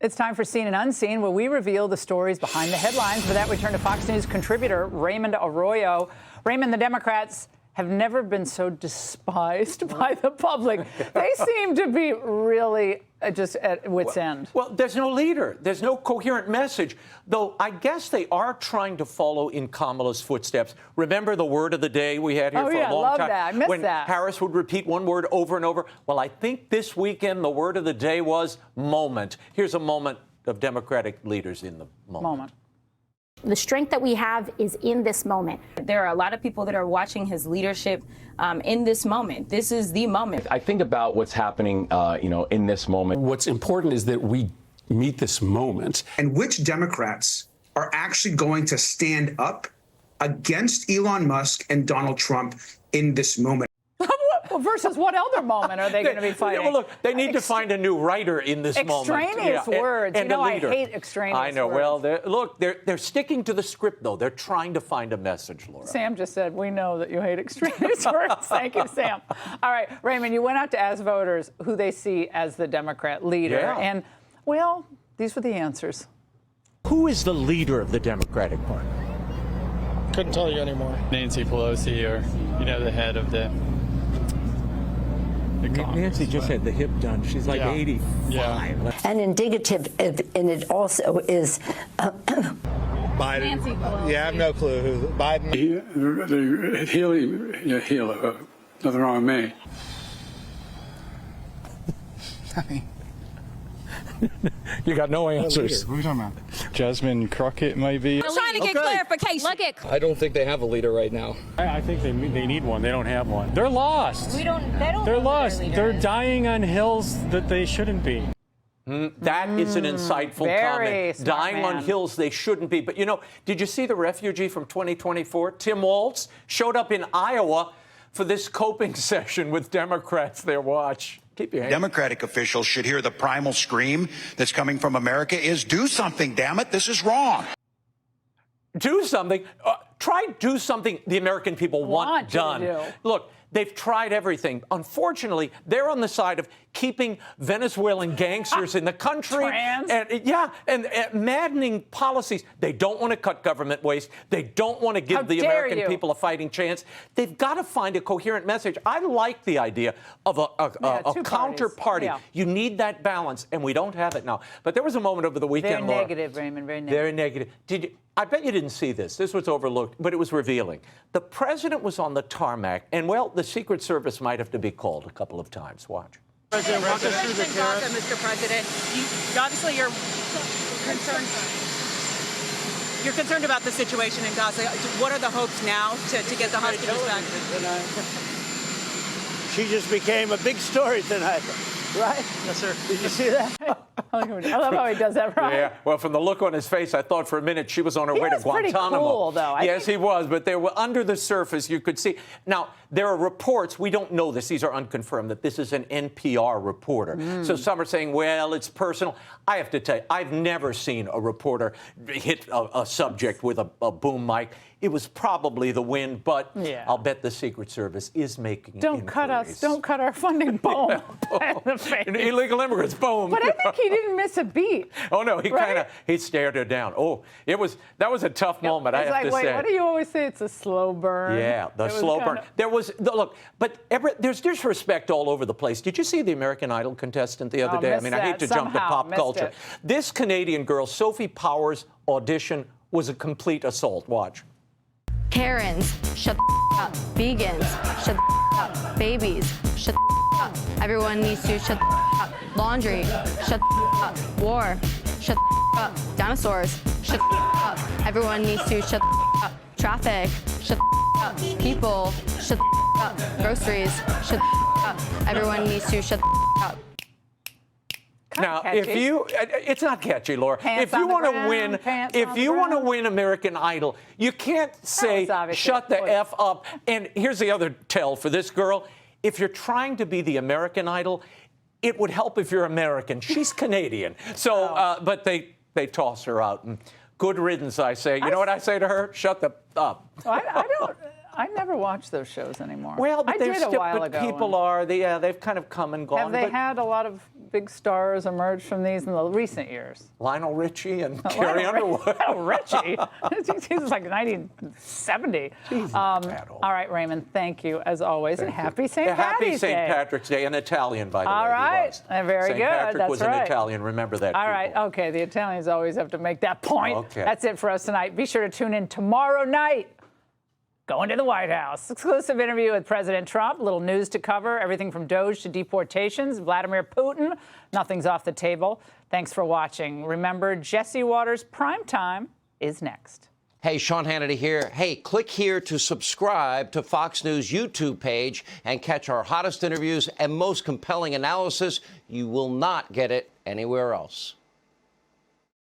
It's time for Seen and Unseen, where we reveal the stories behind the headlines. For that, we turn to Fox News contributor Raymond Arroyo. Raymond, the Democrats have never been so despised by the public. They seem to be really just at wit's end. Well, there's no leader. There's no coherent message, though I guess they are trying to follow in Kamala's footsteps. Remember the word of the day we had here for a long time? That. I missed when that. Harris would repeat one word over and over. Well, I think this weekend the word of the day was moment. Here's a moment of Democratic leaders in the moment. The strength that we have is in this moment. There are a lot of people that are watching his leadership in this moment. This is the moment. I think about what's happening, in this moment. What's important is that we meet this moment. And which Democrats are actually going to stand up against Elon Musk and Donald Trump in this moment? Well, versus what other moment are they going to be fighting? Well, look, they need to find a new writer in this moment. Extraneous words. And you know, a I leader. hate extraneous words. I know. Well, look, they're sticking to the script, though. They're trying to find a message, Laura. Sam just said, we know that you hate extraneous words. Thank you, Sam. All right, Raymond, you went out to ask voters who they see as the Democrat leader. Yeah. And, well, these were the answers. Who is the leader of the Democratic Party? Couldn't tell you anymore. Nancy Pelosi, or, the head of the Nancy just had the hip done. She's like 85. Yeah. And indicative, and it also is Biden. Nancy Pelosi. Yeah, I have no clue who Biden. Nothing wrong with me. You got no answers. Who are you talking about? Jasmine Crockett, maybe. I'm trying to get clarification. Look at. I don't think they have a leader right now. I think they need one. They don't have one. They're lost. They don't. They're lost. They're dying on hills that they shouldn't be. That is an insightful Very comment. smart Dying man. on hills they shouldn't be. But, did you see the refugee from 2024? Tim Walz showed up in Iowa for this coping session with Democrats there. Watch. Keep your hands. Democratic officials should hear the primal scream that's coming from America is do something, damn it. This is wrong. Do something. Do something the American people want done. you to do. Look, they've tried everything. Unfortunately, they're on the side of keeping Venezuelan gangsters in the country. And maddening policies. They don't want to cut government waste. They don't want to give the American people a fighting chance. They've got to find a coherent message. I like the idea of a counter party. Yeah. You need that balance, and we don't have it now. But there was a moment over the weekend, Very Laura. negative, Raymond, very negative. Very negative. I bet you didn't see this. This was overlooked, but it was revealing. The president was on the tarmac, and, well, the Secret Service might have to be called a couple of times. Watch. President, walk us through the tariff. Mr. President, obviously you're concerned. You're concerned about the situation in Gaza. What are the hopes now to get the hostages back? She just became a big story tonight. Right? Yes, sir. Did you see that? I love how he does that, right? Yeah, well, from the look on his face, I thought for a minute she was on her way to Guantanamo. Pretty cool, though. Yes, he was, but they were under the surface. You could see. Now, there are reports, we don't know this, these are unconfirmed, that this is an NPR reporter. So some are saying, well, it's personal. I have to tell you, I've never seen a reporter hit a subject with a boom mic. It was probably the wind, but I'll bet the Secret Service is making Don't cut us. Don't cut our funding. Boom. In the face. Illegal immigrants. Boom. But I think he didn't miss a beat. Oh no, he stared her down. Oh, that was a tough moment. I have to say. What do you always say? It's a slow burn. Yeah, the slow burn. There was look, but there's disrespect all over the place. Did you see the American Idol contestant the other day? I mean, I hate to jump to pop culture. This Canadian girl, Sophie Powers' audition was a complete assault. Watch. Karens, shut the up. Vegans, shut the up. Babies, shut the up. Everyone needs to shut the up. Laundry, shut the up. War, shut the up. Dinosaurs, shut the up. Everyone needs to shut the up. Traffic, shut the up. People, shut the up. Groceries, shut the up. Everyone needs to shut the up. Now, it's not catchy, Laura. If you want to win American Idol, you can't say shut the F up. And here's the other tell for this girl. If you're trying to be the American Idol, it would help if you're American. She's Canadian. So, but they toss her out. And good riddance, I say. You know what I say to her? Shut the up. I never watch those shows anymore. Well, but I did a while ago. People they've kind of come and gone. Have they had a lot of big stars emerged from these in the recent years? Lionel Richie and Carrie Underwood. Lionel Richie? He's like 1970. All right, Raymond, thank you, as always, and happy St. Patty's Day. Happy St. Patrick's Day, an Italian, by the way. All right, very good. St. Patrick That's was right. an Italian, remember that. All right, okay, the Italians always have to make that point. Okay. That's it for us tonight. Be sure to tune in tomorrow night. Going to the White House. Exclusive interview with President Trump. Little news to cover. Everything from Doge to deportations. Vladimir Putin. Nothing's off the table. Thanks for watching. Remember, Jesse Watters' Primetime is next. Hey, Sean Hannity here. Hey, click here to subscribe to Fox News YouTube page and catch our hottest interviews and most compelling analysis. You will not get it anywhere else.